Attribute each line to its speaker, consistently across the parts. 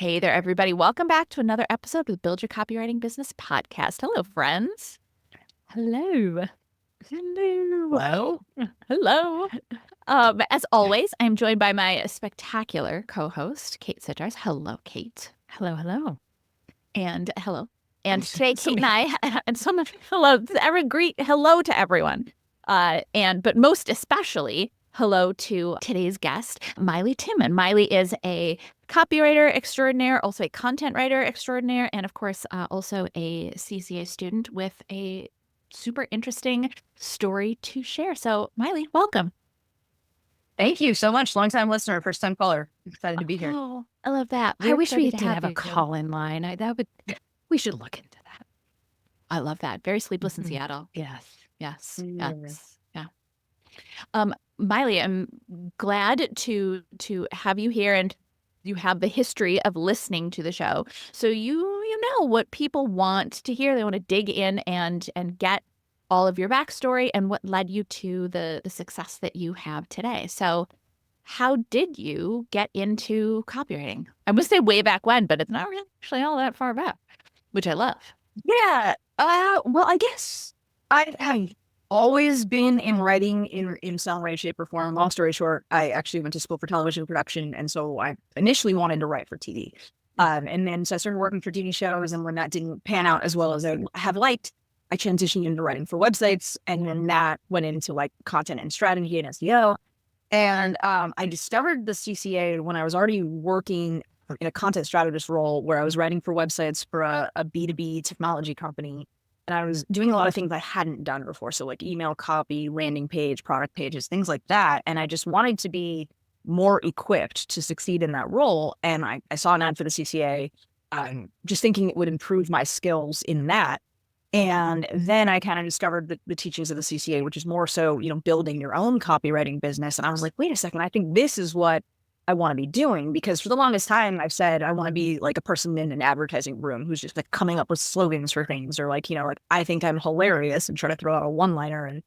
Speaker 1: Hey there, everybody. Welcome back to another episode of the Build Your Copywriting Business podcast. Hello, friends.
Speaker 2: Hello.
Speaker 1: Hello. Hello. As always, I'm joined by my spectacular co-host, Kate Sidgars. Hello, Kate.
Speaker 2: Hello.
Speaker 1: And hello. And today, Kate and I, and so much hello. Greet hello to everyone. But most especially, hello to today's guest, Maile Timman. Maile is a copywriter extraordinaire, also a content writer extraordinaire, and of course, also a CCA student with a super interesting story to share. So, Maile, welcome.
Speaker 2: Thank you so much. Long-time listener, first-time caller. Excited to be here.
Speaker 1: Oh, I love that.
Speaker 2: I wish we did have a call-in line. We should look into that.
Speaker 1: I love that. Very Sleepless in Seattle.
Speaker 2: Yes.
Speaker 1: Yeah. Maile, I'm glad to have you here, and you have the history of listening to the show. So you know what people want to hear. They want to dig in and get all of your backstory and what led you to the success that you have today. So how did you get into copywriting? I would say way back when, but it's not really actually all that far back, which I love.
Speaker 2: Yeah. Well, I guess I have always been in writing in some way, shape, or form. Long story short, I actually went to school for television production, and so I initially wanted to write for TV. And then so I started working for TV shows, and when that didn't pan out as well as I have liked, I transitioned into writing for websites, and then that went into like content and strategy and SEO. And I discovered the CCA when I was already working in a content strategist role where I was writing for websites for a B2B technology company. And I was doing a lot of things I hadn't done before. So like email copy, landing page, product pages, things like that. And I just wanted to be more equipped to succeed in that role. And I saw an ad for the CCA, just thinking it would improve my skills in that. And then I kind of discovered the teachings of the CCA, which is more so, building your own copywriting business. And I was like, wait a second, I think this is what I want to be doing, because for the longest time I've said I want to be like a person in an advertising room who's just like coming up with slogans for things, or like, like I think I'm hilarious and try to throw out a one-liner and,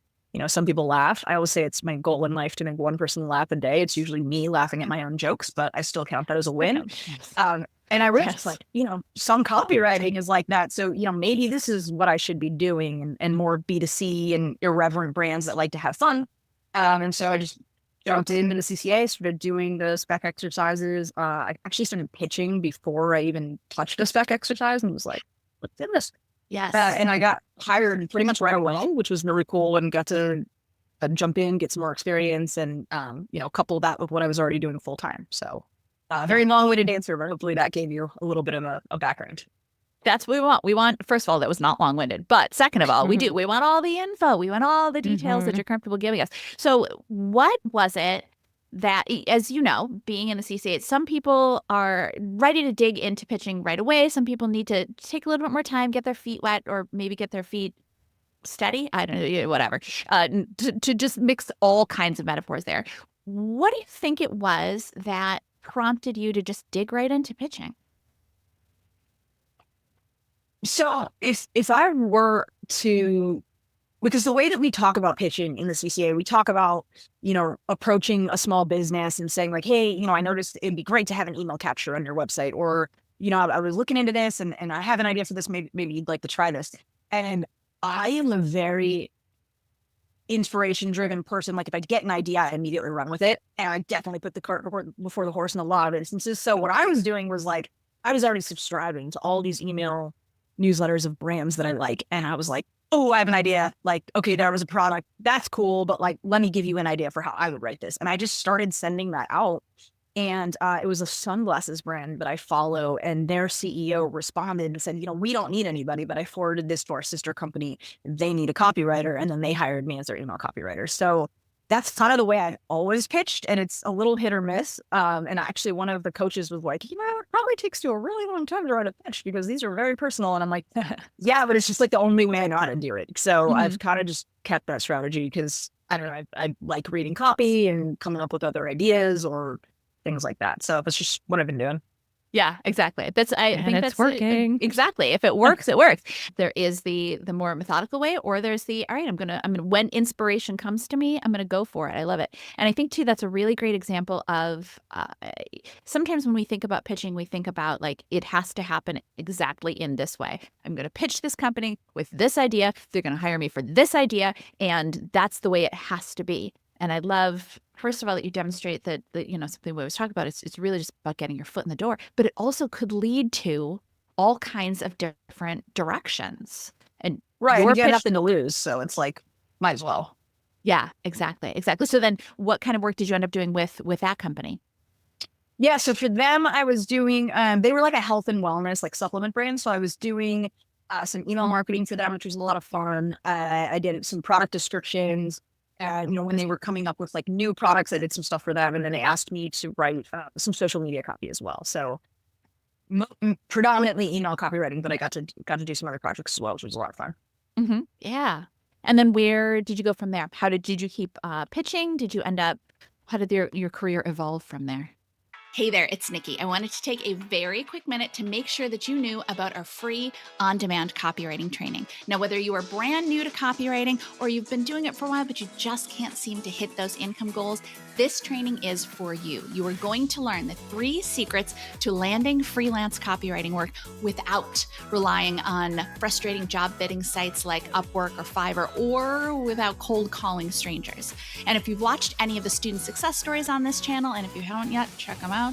Speaker 2: some people laugh. I always say it's my goal in life to make one person laugh a day. It's usually me laughing at my own jokes, but I still count that as a win. And I realized like, some copywriting is like that. So, maybe this is what I should be doing, and more B2C and irreverent brands that like to have fun. And so I just jumped into the CCA, started doing the spec exercises. I actually started pitching before I even touched a spec exercise, and was like, what's in this?
Speaker 1: Yes.
Speaker 2: And I got hired pretty much right away, which was really cool, and got to jump in, get some more experience, and, couple that with what I was already doing full time. So very long-winded answer, but hopefully that gave you a little bit of a background.
Speaker 1: That's what we want. We want, first of all, that was not long-winded, but second of all, we want all the info. We want all the details that you're comfortable giving us. So what was it that, as you know, being in the CCA, some people are ready to dig into pitching right away. Some people need to take a little bit more time, get their feet wet, or maybe get their feet steady. I don't know, whatever, to just mix all kinds of metaphors there. What do you think it was that prompted you to just dig right into pitching?
Speaker 2: So if I were to, because the way that we talk about pitching in the CCA, we talk about, approaching a small business and saying like, hey, I noticed it'd be great to have an email capture on your website, or, I was looking into this and I have an idea for this. Maybe you'd like to try this. And I am a very inspiration-driven person. Like if I get an idea, I immediately run with it. And I definitely put the cart before the horse in a lot of instances. So what I was doing was like, I was already subscribing to all these email newsletters of brands that I like. And I was like, oh, I have an idea. Like, okay, there was a product. That's cool. But like, let me give you an idea for how I would write this. And I just started sending that out. And it was a sunglasses brand that I follow. And their CEO responded and said, we don't need anybody, but I forwarded this to our sister company. They need a copywriter. And then they hired me as their email copywriter. So that's kind of the way I always pitched, and it's a little hit or miss. And actually one of the coaches was like, it probably takes you a really long time to write a pitch because these are very personal. And I'm like, yeah, but it's just like the only way I know how to do it. So I've kind of just kept that strategy because I don't know, I like reading copy and coming up with other ideas or things like that. So that's just what I've been doing.
Speaker 1: Yeah, exactly. I
Speaker 3: And
Speaker 1: think
Speaker 3: it's
Speaker 1: that's
Speaker 3: working.
Speaker 1: exactly. If it works, it works. There is the more methodical way, or there's the, all right, I'm gonna when inspiration comes to me, I'm gonna go for it. I love it. And I think too, that's a really great example of sometimes when we think about pitching, we think about like it has to happen exactly in this way. I'm gonna pitch this company with this idea. They're gonna hire me for this idea, and that's the way it has to be. And I love, first of all, that you demonstrate that something we always talk about, it's really just about getting your foot in the door, but it also could lead to all kinds of different directions. And
Speaker 2: Right.
Speaker 1: your
Speaker 2: And you have
Speaker 1: pitch,
Speaker 2: nothing to lose. So it's like, might as well.
Speaker 1: yeah, exactly. So then what kind of work did you end up doing with that company?
Speaker 2: Yeah. So for them, I was doing, they were like a health and wellness, like supplement brand. So I was doing some email marketing for them, which was a lot of fun. I did some product descriptions. When they were coming up with like new products, I did some stuff for them. And then they asked me to write some social media copy as well. So predominantly email copywriting, but I got to do some other projects as well, which was a lot of fun.
Speaker 1: Mm-hmm. Yeah. And then where did you go from there? Did you keep pitching? How did your career evolve from there? Hey there, it's Nikki. I wanted to take a very quick minute to make sure that you knew about our free on-demand copywriting training. Now, whether you are brand new to copywriting or you've been doing it for a while, but you just can't seem to hit those income goals, this training is for you. You are going to learn the 3 secrets to landing freelance copywriting work without relying on frustrating job bidding sites like Upwork or Fiverr, or without cold calling strangers. And if you've watched any of the student success stories on this channel, and if you haven't yet, check them out.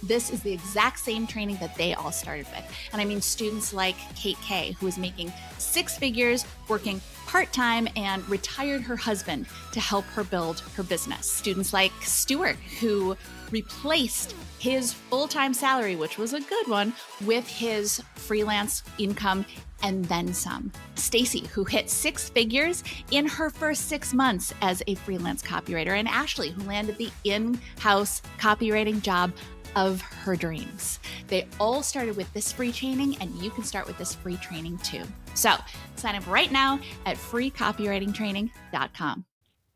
Speaker 1: This is the exact same training that they all started with. And I mean students like Kate K, who is making 6 figures, working part-time, and retired her husband to help her build her business. Students like Stuart, who replaced his full-time salary, which was a good one, with his freelance income and then some. Stacy, who hit 6 figures in her first 6 months as a freelance copywriter, and Ashley, who landed the in-house copywriting job of her dreams. They all started with this free training, and you can start with this free training too. So sign up right now at freecopywritingtraining.com.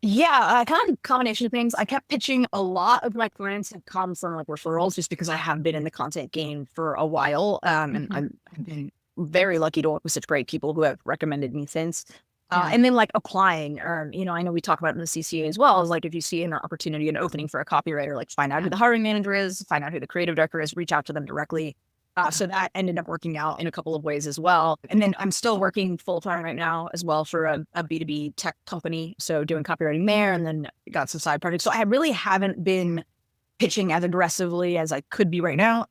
Speaker 2: Yeah, kind of a combination of things. I kept pitching. A lot of my clients have come from like referrals, just because I have been in the content game for a while. And I've been very lucky to work with such great people who have recommended me since. And then like applying, I know we talk about in the CCA as well, is like if you see an opportunity, an opening for a copywriter, like find out who the hiring manager is, find out who the creative director is, reach out to them directly. So that ended up working out in a couple of ways as well. And then I'm still working full-time right now as well for a B2B tech company. So doing copywriting there, and then got some side projects. So I really haven't been pitching as aggressively as I could be right now.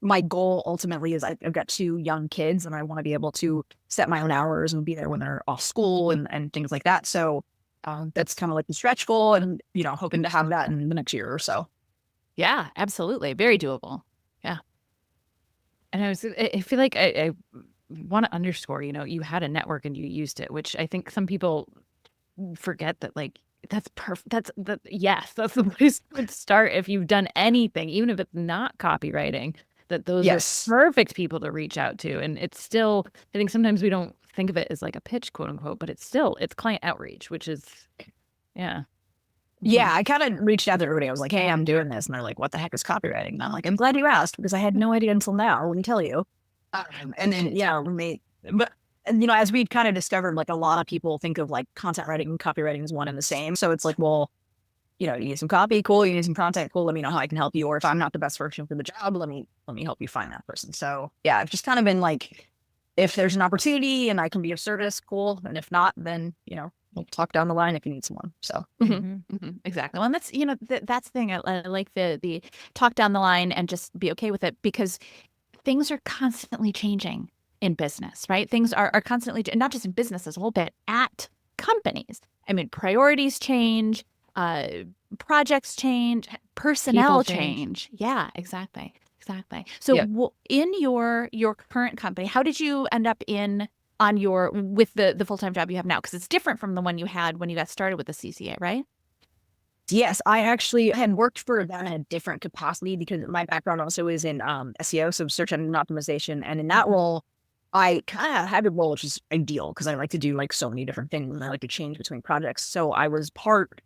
Speaker 2: My goal ultimately is I've got 2 young kids, and I want to be able to set my own hours and be there when they're off school and things like that. So that's kind of like the stretch goal, and hoping to have that in the next year or so.
Speaker 1: Yeah, absolutely. Very doable. Yeah.
Speaker 3: And I feel like I want to underscore, you had a network and you used it, which I think some people forget that, like, that's perfect. Yes, that's the place to start if you've done anything, even if it's not copywriting, that those are perfect people to reach out to. And it's still, I think sometimes we don't think of it as like a pitch, quote unquote, but it's client outreach, which is, yeah.
Speaker 2: Yeah, I kind of reached out to everybody. I was like, hey, I'm doing this. And they're like, what the heck is copywriting? And I'm like, I'm glad you asked, because I had no idea until now. I wouldn't tell you. And then, as we kind of discovered, like a lot of people think of like content writing and copywriting as one and the same. So it's like, well, you need some copy, cool. You need some content, cool. Let me know how I can help you. Or if I'm not the best person for the job, let me help you find that person. So yeah, I've just kind of been like, if there's an opportunity and I can be of service, cool. And if not, then, we'll talk down the line if you need someone. So
Speaker 1: exactly. Well, and that's, that's the thing. I like the talk down the line and just be okay with it, because things are constantly changing in business, right? Things are constantly, not just in business as a whole, but at companies. I mean, priorities change, projects change, personnel change. Yeah, exactly. So in your current company, how did you end up with the full-time job you have now? Because it's different from the one you had when you got started with the CCA, right?
Speaker 2: Yes, I actually had worked for them in a different capacity, because my background also is in SEO, so search engine optimization. And in that role, I kind of had a role which is ideal, because I like to do like so many different things, and I like to change between projects. So I was part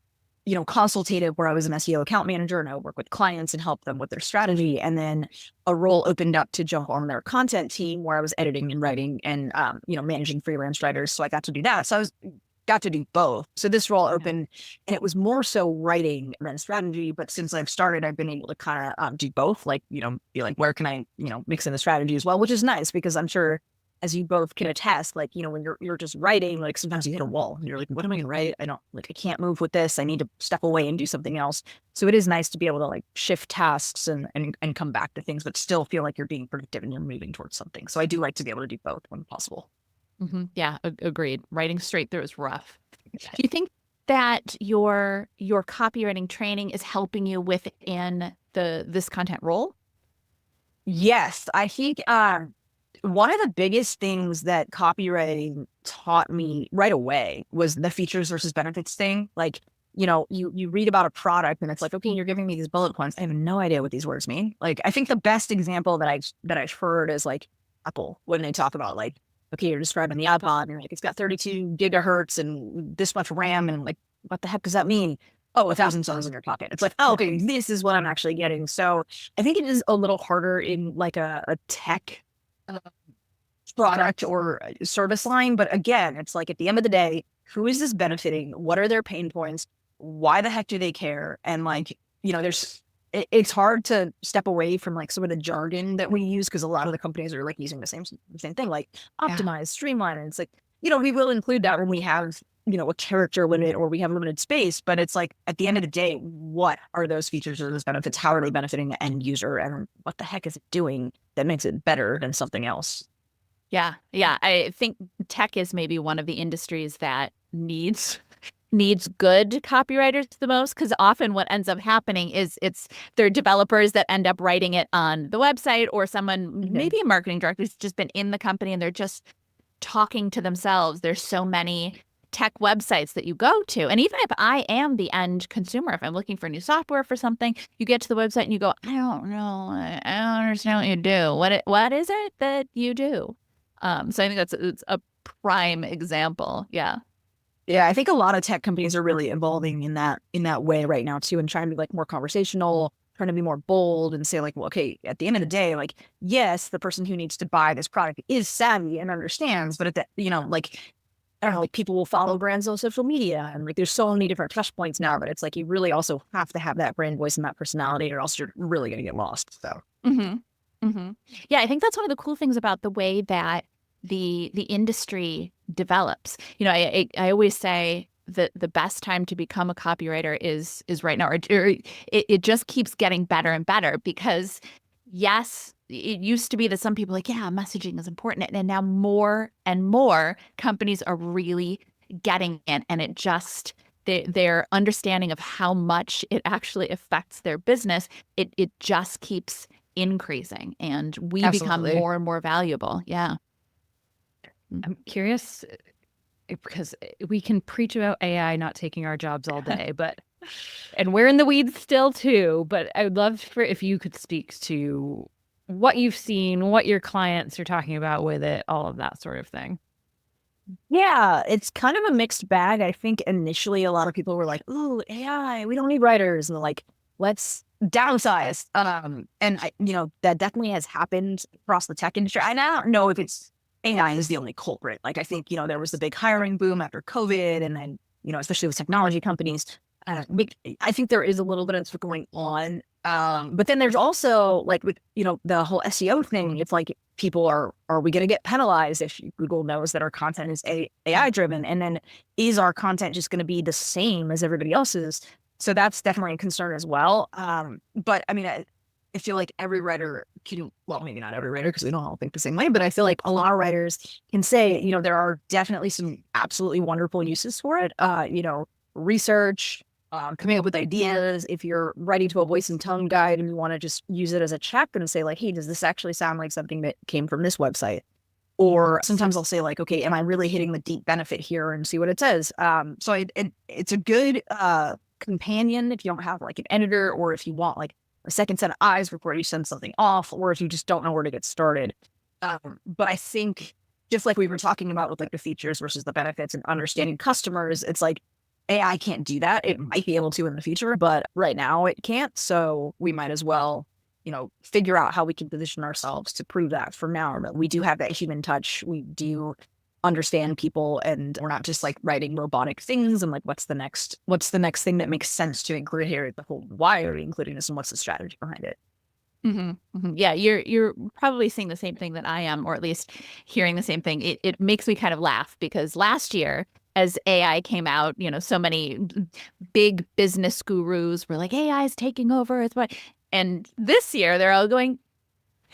Speaker 2: consultative where I was an SEO account manager and I would work with clients and help them with their strategy. And then a role opened up to jump on their content team where I was editing and writing and, managing freelance writers. So I got to do that. So I got to do both. So this role opened and it was more so writing than strategy. But since I've started, I've been able to kind of do both, like, be like, where can I, mix in the strategy as well, which is nice because I'm sure as you both can attest, like, when you're just writing, like sometimes you hit a wall and you're like, what am I going to write? I can't move with this. I need to step away and do something else. So it is nice to be able to like shift tasks and come back to things, but still feel like you're being productive and you're moving towards something. So I do like to be able to do both when possible.
Speaker 3: Yeah, agreed. Writing straight through is rough.
Speaker 1: Do you think that your copywriting training is helping you within this content role?
Speaker 2: Yes, I think one of the biggest things that copywriting taught me right away was the features versus benefits thing. Like, you read about a product and it's like, okay, you're giving me these bullet points. I have no idea what these words mean. Like, I think the best example that I've heard is like Apple, when they talk about like, okay, you're describing the iPod and you're like, it's got 32 gigahertz and this much RAM. And like, what the heck does that mean? Oh, $1,000 in your pocket. It's like, oh, okay, this is what I'm actually getting. So I think it is a little harder in like a tech product or service line. But again, it's like at the end of the day, who is this benefiting? What are their pain points? Why the heck do they care? And like, it's hard to step away from like some of the jargon that we use because a lot of the companies are like using the same thing, like optimize, streamline. And it's like, we will include that when we have, a character limit or we have limited space. But it's like at the end of the day, what are those features or those benefits? How are they benefiting the end user? And what the heck is it doing that makes it better than something else?
Speaker 1: Yeah. I think tech is maybe one of the industries that needs good copywriters the most, because often what ends up happening is they're developers that end up writing it on the website, or someone, maybe a marketing director who's just been in the company and they're just talking to themselves. There's so many tech websites that you go to. And even if I am the end consumer, if I'm looking for new software for something, you get to the website and you go, I don't know. I don't understand what you do. What is it that you do? So I think it's a prime example. Yeah.
Speaker 2: Yeah, I think a lot of tech companies are really evolving in that way right now too, and trying to be like more conversational, trying to be more bold and say like, well, okay, at the end of the day, like, yes, the person who needs to buy this product is savvy and understands, but at the, like, I don't know, like people will follow brands on social media and like there's so many different touch points now, but it's like you really also have to have that brand voice and that personality or else you're really going to get lost. So.
Speaker 1: Yeah, I think that's one of the cool things about the way that the industry develops. I always say that the best time to become a copywriter is right now, or it just keeps getting better and better, because yes, it used to be that some people like, yeah, messaging is important, and now more and more companies are really getting it, and it just their understanding of how much it actually affects their business, it just keeps increasing, and we become more and more valuable. Yeah.
Speaker 3: I'm curious because we can preach about AI not taking our jobs all day, and we're in the weeds still too, but I would love if you could speak to what you've seen, what your clients are talking about with it, all of that sort of thing.
Speaker 2: Yeah, it's kind of a mixed bag. I think initially a lot of people were like, "Ooh, AI, we don't need writers," and like, let's downsize. And that definitely has happened across the tech industry. And I don't know if it's AI is the only culprit. Like, I think, there was the big hiring boom after COVID, and then, especially with technology companies, I think there is a little bit of stuff going on. But then there's also like with, the whole SEO thing, it's like people are we going to get penalized if Google knows that our content is AI driven? And then is our content just going to be the same as everybody else's? So that's definitely a concern as well. But I mean, I feel like every writer well, maybe not every writer because we don't all think the same way, but I feel like a lot of writers can say, there are definitely some absolutely wonderful uses for it. Research, coming up with ideas. If you're writing to a voice and tone guide and you want to just use it as a check and say like, hey, does this actually sound like something that came from this website? Or sometimes I'll say like, okay, am I really hitting the deep benefit here, and see what it says. So it's a good companion if you don't have like an editor, or if you want like a second set of eyes before you send something off, or if you just don't know where to get started. But I think just like we were talking about with like the features versus the benefits and understanding customers, it's like AI can't do that. It might be able to in the future, but right now it can't. So we might as well, figure out how we can position ourselves to prove that from now. But we do have that human touch. We do understand people, and we're not just like writing robotic things and like what's the next thing that makes sense to include here. The whole why are we including this and what's the strategy behind it?
Speaker 1: Yeah, you're probably seeing the same thing that I am, or at least hearing the same thing. It makes me kind of laugh because last year, as AI came out, so many big business gurus were like, AI is taking over. It's what, and this year they're all going,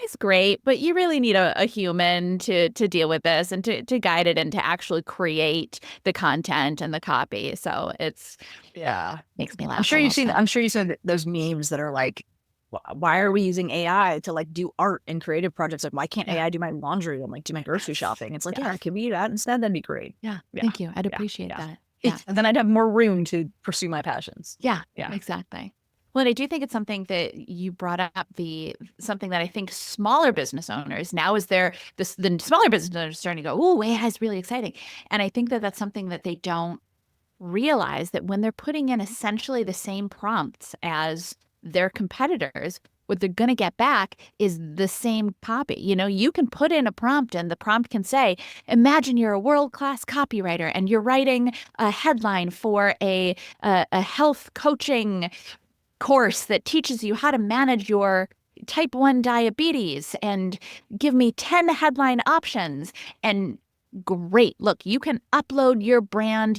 Speaker 1: it's great, but you really need a human to deal with this and to guide it and to actually create the content and the copy. So makes me laugh.
Speaker 2: I'm sure you've seen those memes that are like, why are we using AI to like do art and creative projects? Like, why can't AI do my laundry and like do my grocery shopping? It's like, can we do that instead? That'd be great.
Speaker 1: Yeah. Thank you. I'd appreciate that.
Speaker 2: Yeah. And then I'd have more room to pursue my passions.
Speaker 1: Yeah. Exactly. Well, and I do think it's something that you brought up, something that I think smaller business owners now is the smaller business owners are starting to go, oh, AI is really exciting. And I think that that's something that they don't realize, that when they're putting in essentially the same prompts as their competitors, what they're going to get back is the same copy. You can put in a prompt and the prompt can say, imagine you're a world-class copywriter and you're writing a headline for a health coaching course that teaches you how to manage your type 1 diabetes, and give me 10 headline options. And great, look, you can upload your brand,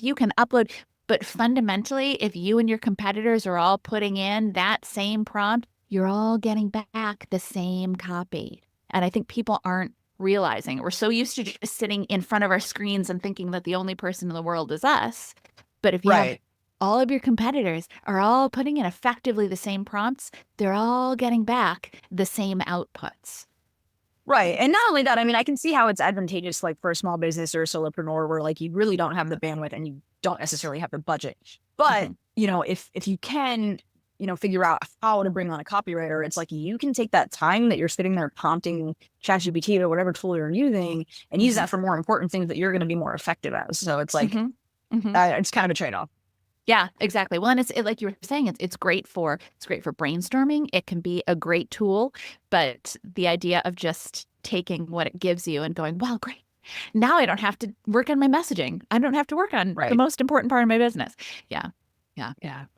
Speaker 1: but fundamentally, if you and your competitors are all putting in that same prompt, you're all getting back the same copy. And I think people aren't realizing it. We're so used to just sitting in front of our screens and thinking that the only person in the world is us. But if you have all of your competitors are all putting in effectively the same prompts, they're all getting back the same outputs.
Speaker 2: Right. And not only that, I mean, I can see how it's advantageous, like for a small business or a solopreneur where like you really don't have the bandwidth and you don't necessarily have the budget. But, if you can, figure out how to bring on a copywriter, it's like you can take that time that you're sitting there prompting ChatGPT or whatever tool you're using and use that for more important things that you're going to be more effective at. So it's like, it's kind of a trade-off.
Speaker 1: Yeah, exactly. Well, and it's like you were saying, it's great for brainstorming. It can be a great tool, but the idea of just taking what it gives you and going, wow, great. Now I don't have to work on my messaging. I don't have to work on the most important part of my business. Yeah.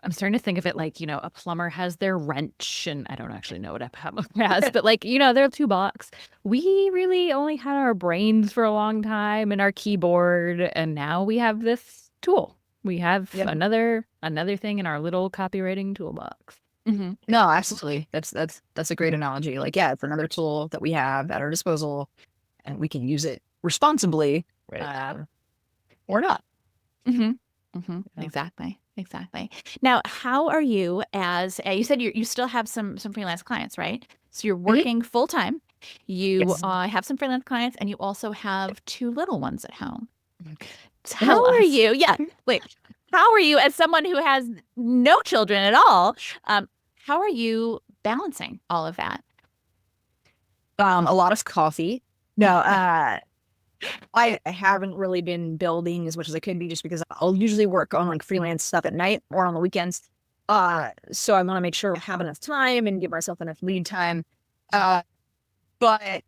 Speaker 3: I'm starting to think of it like, a plumber has their wrench, and I don't actually know what a plumber has, but like, their toolbox. We really only had our brains for a long time and our keyboard, and now we have this tool. We have another thing in our little copywriting toolbox.
Speaker 2: No, absolutely. That's a great analogy. Like, it's another tool that we have at our disposal, and we can use it responsibly, or not.
Speaker 1: Exactly. Now, how are you as you said you still have some freelance clients, right? So you're working full time. You have some freelance clients, and you also have 2 little ones at home. How are you? Yeah. Wait. How are you as someone who has no children at all? How are you balancing all of that?
Speaker 2: A lot of coffee. No, I haven't really been building as much as I could be, just because I'll usually work on like freelance stuff at night or on the weekends. So I want to make sure I have enough time and give myself enough lead time. But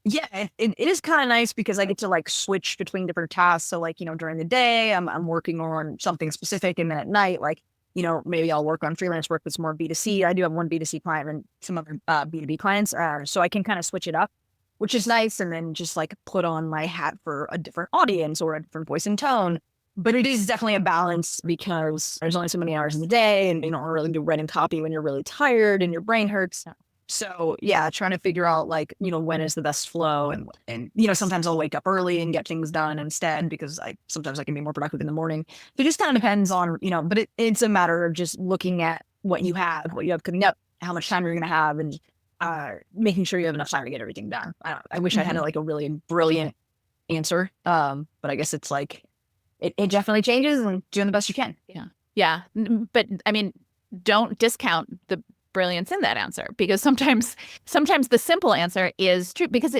Speaker 2: yeah, it is kind of nice because I get to like switch between different tasks. So like, during the day I'm working on something specific, and then at night, like, maybe I'll work on freelance work that's more B2C. I do have one B2C client and some other B2B clients. So I can kind of switch it up, which is nice. And then just like put on my hat for a different audience or a different voice and tone. But it is definitely a balance because there's only so many hours in the day, and you don't really do writing copy when you're really tired and your brain hurts. So trying to figure out like, when is the best flow, and sometimes I'll wake up early and get things done instead because sometimes I can be more productive in the morning. So it just kind of depends on, but it's a matter of just looking at what you have coming up, how much time you're going to have, and making sure you have enough time to get everything done. I wish I had like a really brilliant answer. But I guess it's like, it definitely changes, and doing the best you can.
Speaker 1: Yeah. But I mean, don't discount the brilliance in that answer, because sometimes the simple answer is true, because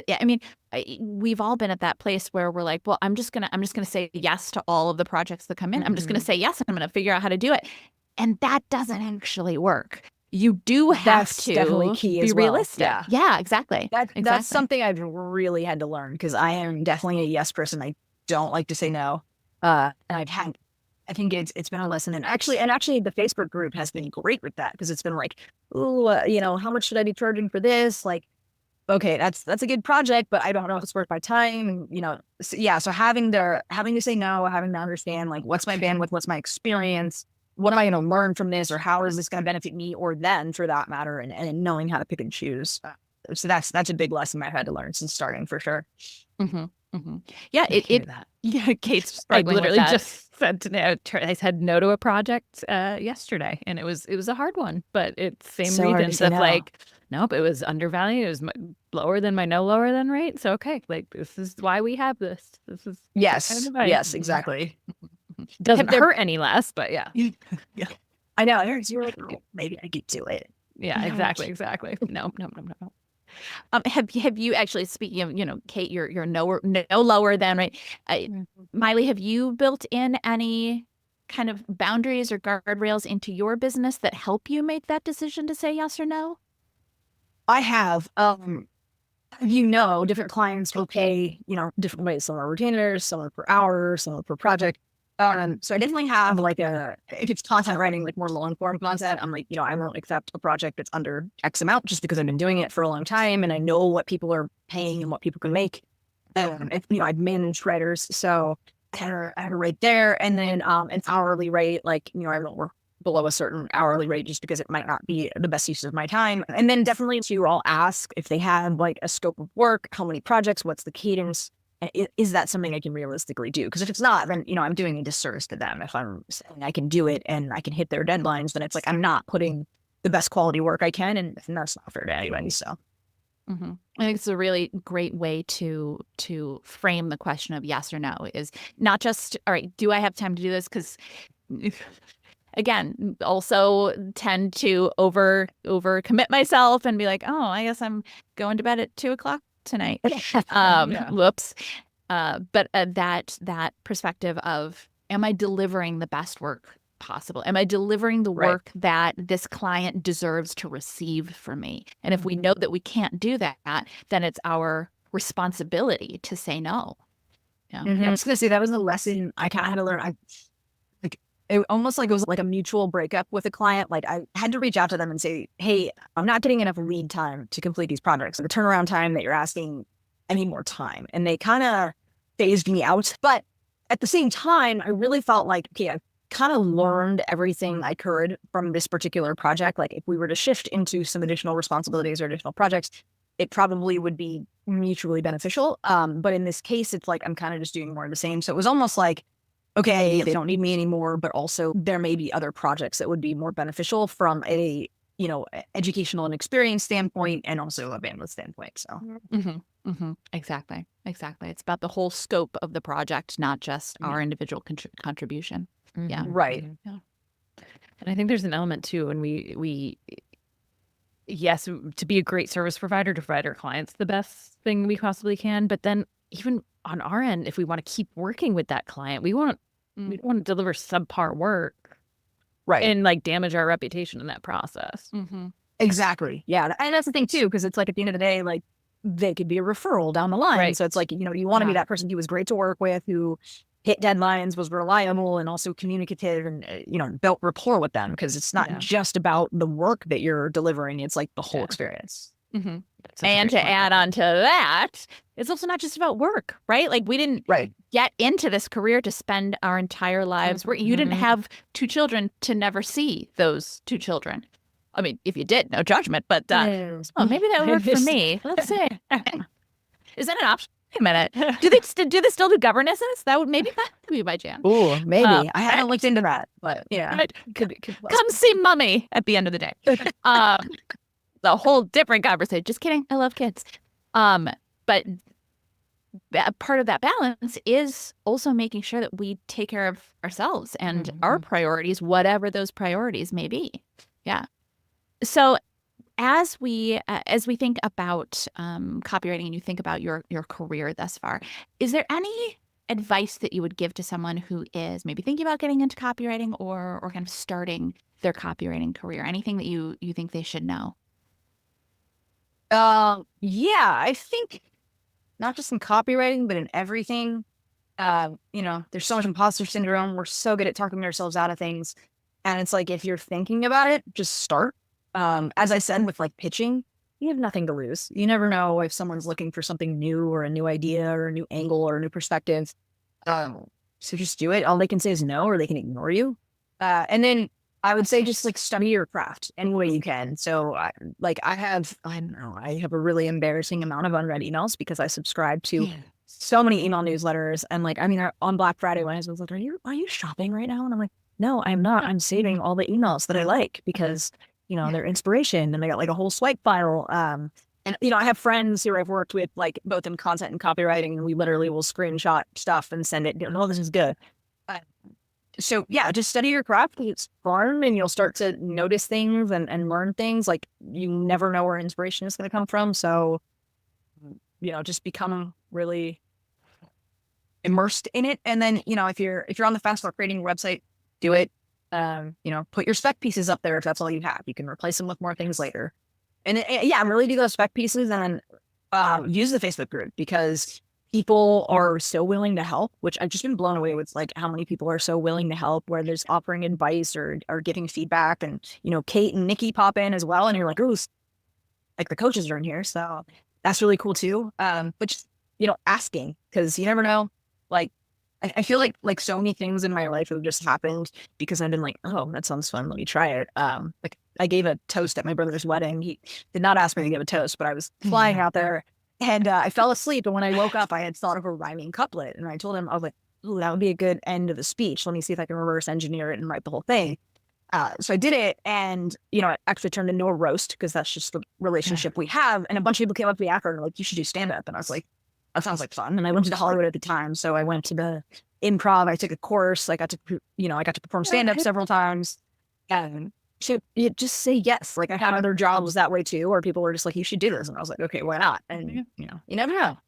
Speaker 1: we've all been at that place where we're like, well, I'm just gonna say yes to all of the projects that come in. I'm just gonna say yes, and I'm gonna figure out how to do it. And that doesn't actually work. You do have
Speaker 2: That's
Speaker 1: to
Speaker 2: definitely key
Speaker 1: be
Speaker 2: as well.
Speaker 1: realistic. Yeah, exactly.
Speaker 2: That's something I've really had to learn, because I am definitely a yes person. I don't like to say no. And I think it's been a lesson. And actually the Facebook group has been great with that, because it's been like, ooh, how much should I be charging for this? Like, okay, that's a good project, but I don't know if it's worth my time. And, so having to say no, having to understand, like, what's my bandwidth, what's my experience, what am I going to learn from this, or how is this going to benefit me or them, for that matter, and knowing how to pick and choose. So that's a big lesson I've had to learn since starting, for sure.
Speaker 1: Mm-hmm. Mm-hmm. Yeah, Kate's
Speaker 3: I
Speaker 1: struggling
Speaker 3: literally
Speaker 1: with that.
Speaker 3: just said I said no to a project yesterday, and it was a hard one, but it's same
Speaker 2: So hard to
Speaker 3: reasons
Speaker 2: say
Speaker 3: of
Speaker 2: no.
Speaker 3: like, nope, it was undervalued, it was lower than my no lower than rate, so okay, like, this is why we have this. This is
Speaker 2: Yes,
Speaker 3: advice.
Speaker 2: exactly.
Speaker 3: Doesn't hurt any less, but yeah.
Speaker 2: Yeah, I know. You're like, oh, maybe I could do it.
Speaker 3: Yeah,
Speaker 2: No.
Speaker 3: exactly. No.
Speaker 1: Have you actually, speaking of, Kate, you're no lower than, right? Maile, have you built in any kind of boundaries or guardrails into your business that help you make that decision to say yes or no?
Speaker 2: I have. Different clients will pay, different ways. Some are retainers, some are per hour, some are per project. So I definitely have if it's content writing, like more long form content, I'm like, I won't accept a project that's under X amount, just because I've been doing it for a long time and I know what people are paying and what people can make. I've managed writers, so I had a rate there, and then an hourly rate, like, I won't work below a certain hourly rate, just because it might not be the best use of my time. And then definitely I'll ask if they have like a scope of work, how many projects, what's the cadence. Is that something I can realistically do? Because if it's not, then, I'm doing a disservice to them. If I'm saying I can do it and I can hit their deadlines, then it's like I'm not putting the best quality work I can, and that's not fair to anybody. So
Speaker 1: I think it's a really great way to frame the question of yes or no, is not just, all right, do I have time to do this? Because again, also tend to over commit myself and be like, oh, I guess I'm going to bed at 2:00 tonight. Whoops. But that perspective of, am I delivering the best work possible? Am I delivering the work that this client deserves to receive from me? And if we know that we can't do that, then it's our responsibility to say no. Yeah.
Speaker 2: I was gonna say, that was a lesson I kind of had to learn. It almost like it was like a mutual breakup with a client. Like, I had to reach out to them and say, hey, I'm not getting enough lead time to complete these projects. The turnaround time that you're asking, I need more time. And they kind of phased me out. But at the same time, I really felt like, okay, I kind of learned everything I could from this particular project. Like, if we were to shift into some additional responsibilities or additional projects, it probably would be mutually beneficial. But in this case, it's like I'm kind of just doing more of the same. So it was almost like, okay, they don't need me anymore, but also there may be other projects that would be more beneficial from a, educational and experience standpoint, and also a bandwidth standpoint. So
Speaker 1: Exactly. It's about the whole scope of the project, not just our individual contribution. Yeah.
Speaker 2: Right.
Speaker 1: Yeah.
Speaker 3: And I think there's an element too, when yes, to be a great service provider, to provide our clients the best thing we possibly can, but then even on our end, if we want to keep working with that client, we don't want to deliver subpar work, and like damage our reputation in that process.
Speaker 2: Exactly. Yeah, and that's the thing too, because it's like, at the end of the day, like, they could be a referral down the line. So it's like, you want to be that person who was great to work with, who hit deadlines, was reliable, and also communicative, and built rapport with them, because it's not just about the work that you're delivering; it's like the whole experience.
Speaker 1: And to add on to that, it's also not just about work, right? Like, we didn't get into this career to spend our entire lives where you didn't have 2 children to never see those 2 children. I mean, if you did, no judgment, but maybe that would work for me. Let's see. Is that an option? Wait a minute. Do they still do governesses? That would be my jam.
Speaker 2: Oh, maybe. I haven't looked into that, but yeah.
Speaker 1: Could come see mommy at the end of the day. A whole different conversation. Just kidding. I love kids. But part of that balance is also making sure that we take care of ourselves and our priorities, whatever those priorities may be. Yeah. So as we think about copywriting, and you think about your career thus far, is there any advice that you would give to someone who is maybe thinking about getting into copywriting or kind of starting their copywriting career? Anything that you think they should know?
Speaker 2: Yeah, I think not just in copywriting, but in everything. There's so much imposter syndrome. We're so good at talking ourselves out of things. And it's like, if you're thinking about it, just start. As I said, with like pitching, you have nothing to lose. You never know if someone's looking for something new or a new idea or a new angle or a new perspective. So just do it. All they can say is no, or they can ignore you. And then I would say just like study your craft any way you can. So I have a really embarrassing amount of unread emails because I subscribe to so many email newsletters. And on Black Friday, when I was like, are you shopping right now? And I'm like, no, I'm not. I'm saving all the emails that I like because, they're inspiration and they got like a whole swipe file. And, I have friends who I've worked with, like both in content and copywriting, and we literally will screenshot stuff and send it. Oh, this is good. So yeah, just study your craft. It's fun, and you'll start to notice things and learn things. Like, you never know where inspiration is going to come from. So, just become really immersed in it. And then, if you're on the fast for creating a website, do it. Put your spec pieces up there if that's all you have. You can replace them with more things later. And really do those spec pieces, and use the Facebook group, because people are so willing to help, which I've just been blown away with, like, how many people are so willing to help, where there's offering advice or giving feedback. And, Kate and Nikki pop in as well. And you're like, ooh, like the coaches are in here. So that's really cool too. But just, asking, because you never know. Like, I feel like so many things in my life have just happened because I've been like, oh, that sounds fun. Let me try it. Like, I gave a toast at my brother's wedding. He did not ask me to give a toast, but I was flying out there, and I fell asleep. And when I woke up, I had thought of a rhyming couplet, and I told him, I was like, ooh, that would be a good end of the speech. Let me see if I can reverse engineer it and write the whole thing. So I did it, and, it actually turned into a roast, because that's just the relationship we have. And a bunch of people came up to me after and were like, you should do stand-up. And I was like, that sounds like fun. And I lived in Hollywood at the time, so I went to the improv. I took a course. I got to perform stand-up several times. And so you just say yes. Like, I had other jobs that way too, where people were just like, you should do this. And I was like, okay, why not? And, you never know.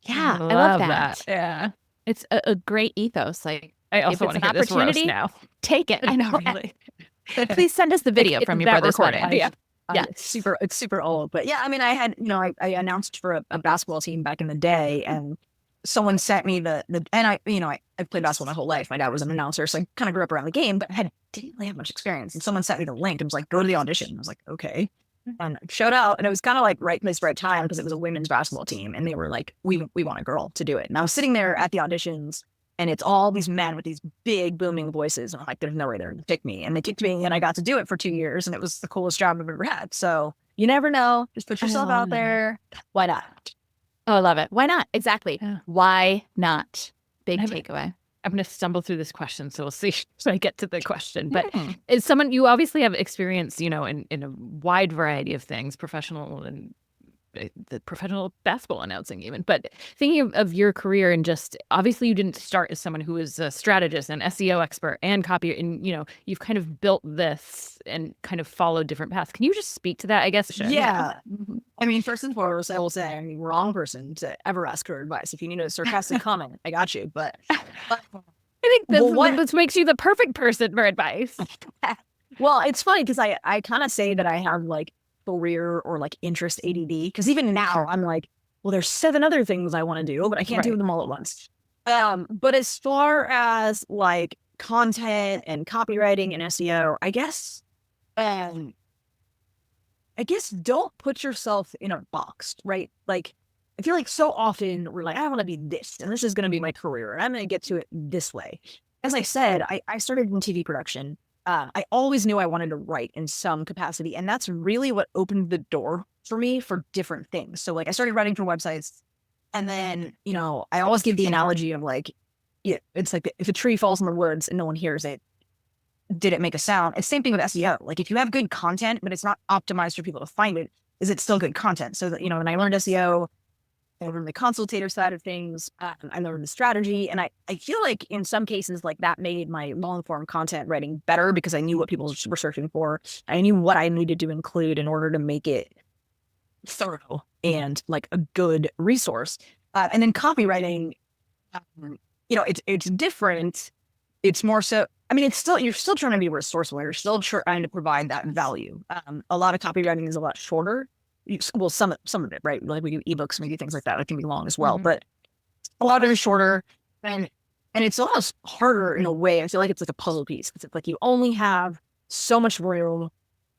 Speaker 1: Yeah,
Speaker 3: I
Speaker 1: I love
Speaker 3: love
Speaker 1: that.
Speaker 3: Yeah.
Speaker 1: It's a great ethos. Like,
Speaker 3: I
Speaker 1: if
Speaker 3: also
Speaker 1: it's
Speaker 3: want
Speaker 1: an
Speaker 3: to hear this roast
Speaker 1: opportunity,
Speaker 3: now.
Speaker 1: take it. I know, really. Please send us the video from your
Speaker 2: that
Speaker 1: brother's
Speaker 2: recording.
Speaker 1: wedding.
Speaker 2: Yeah.
Speaker 1: Yeah.
Speaker 2: It's super old. But yeah, I had, I announced for a basketball team back in the day, and someone sent me and I played basketball my whole life. My dad was an announcer, so I kind of grew up around the game, but didn't really have much experience. And someone sent me the link and was like, go to the audition. I was like, okay. And I showed out, and it was kind of like right place, right time, because it was a women's basketball team, and they were like, we want a girl to do it. And I was sitting there at the auditions, and it's all these men with these big booming voices. And I'm like, there's no way they're going to pick me. And they picked me, and I got to do it for 2 years, and it was the coolest job I've ever had. So you never know. Just put yourself out there. Why not?
Speaker 1: Oh, I love it. Why not? Exactly.
Speaker 3: Yeah.
Speaker 1: Why not? Big
Speaker 3: I'm-
Speaker 1: takeaway.
Speaker 3: I'm going to stumble through this question, so we'll see when I get to the question. But as someone, you obviously have experience, in a wide variety of things, professional and the professional basketball announcing even. But thinking of your career, and just obviously you didn't start as someone who was a strategist and SEO expert and copy, and you've kind of built this and kind of followed different paths. Can you just speak to that, I guess?
Speaker 2: Yeah. First and foremost, I will say I'm the wrong person to ever ask for advice. If you need a sarcastic comment, I got you. But
Speaker 3: I think this makes you the perfect person for advice.
Speaker 2: Well, it's funny because I kind of say that I have like career or like interest ADD, because even now I'm like, well, there's 7 other things I want to do, but I can't do them all at once. But as far as like content and copywriting and SEO, I guess don't put yourself in a box, right? Like, I feel like so often we're like, I want to be this, and this is going to be my career, and I'm going to get to it this way. As I said, I started in TV production. I always knew I wanted to write in some capacity, and that's really what opened the door for me for different things. So like, I started writing for websites, and then, I always give the analogy of like, it's like if a tree falls in the woods and no one hears it, did it make a sound? It's the same thing with SEO. Like, if you have good content, but it's not optimized for people to find it, is it still good content? So that, when I learned SEO, I learned the consultative side of things. I learned the strategy. And I feel like in some cases, like that made my long form content writing better because I knew what people were searching for. I knew what I needed to include in order to make it thorough and like a good resource. And then copywriting, it's different. It's more so, I mean, you're still trying to be resourceful. You're still trying to provide that value. A lot of copywriting is a lot shorter. Some of it, right? Like we do ebooks, we do things like that. It can be long as well, but a lot of it is shorter, and it's almost harder in a way. I feel like it's like a puzzle piece. It's like you only have so much room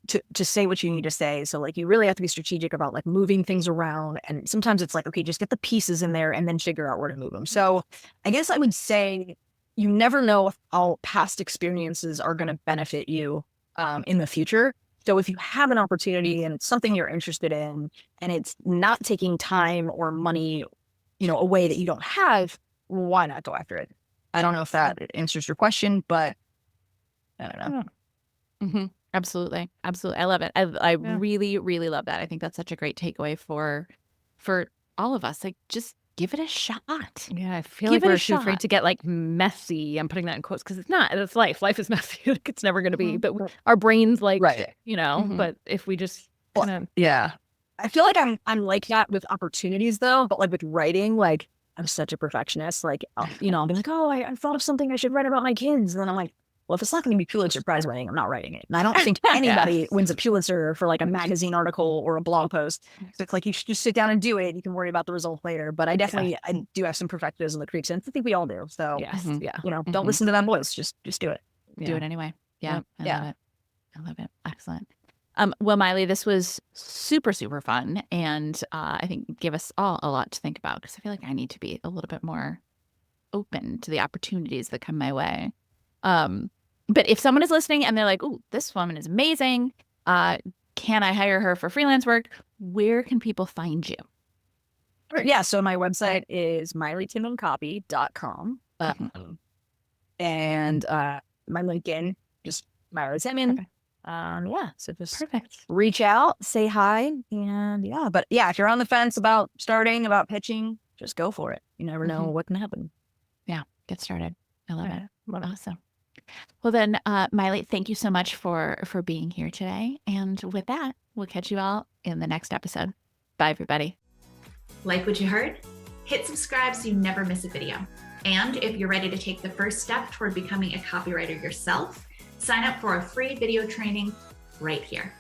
Speaker 2: to say what you need to say. So like you really have to be strategic about like moving things around. And sometimes it's like, okay, just get the pieces in there and then figure out where to move them. So I guess I would say you never know how past experiences are going to benefit you in the future. So if you have an opportunity and it's something you're interested in and it's not taking time or money, away that you don't have, why not go after it? I don't know if that answers your question, but I don't know.
Speaker 1: Mm-hmm. Absolutely. Absolutely. I love it. I really, really love that. I think that's such a great takeaway for all of us. Like, just give it a shot.
Speaker 3: Yeah, I feel like we're too afraid to get like messy. I'm putting that in quotes because it's not. It's life. Life is messy. Like, it's never going to be. But our brains, like, but if we just kind of.
Speaker 2: Yeah. I feel like I'm like that with opportunities though, but like with writing, like I'm such a perfectionist. Like, I'll be like, oh, I thought of something I should write about my kids. And then I'm like, well, if it's not going to be Pulitzer Prize winning, I'm not writing it. And I don't think anybody wins a Pulitzer for like a magazine article or a blog post. So it's like, you should just sit down and do it. You can worry about the result later. But I definitely, I do have some perfectionism that creeps in. I think we all do. So, don't listen to that voice. Just do it.
Speaker 1: Do it anyway. Yeah. I love it. I love it. Excellent. Well, Maile, this was super, super fun. And I think gave us all a lot to think about because I feel like I need to be a little bit more open to the opportunities that come my way. But if someone is listening and they're like, "Ooh, this woman is amazing. Can I hire her for freelance work?" Where can people find you?
Speaker 2: Yeah. So my website is MaileTimmonCopy.com. And my LinkedIn, just Maile Timon. So just reach out, say hi, and but if you're on the fence about starting, about pitching, just go for it. You never know what can happen.
Speaker 1: Yeah, get started. I love it. Awesome. Well then, Maile, thank you so much for being here today. And with that, we'll catch you all in the next episode. Bye, everybody.
Speaker 4: Like what you heard? Hit subscribe so you never miss a video. And if you're ready to take the first step toward becoming a copywriter yourself, sign up for a free video training right here.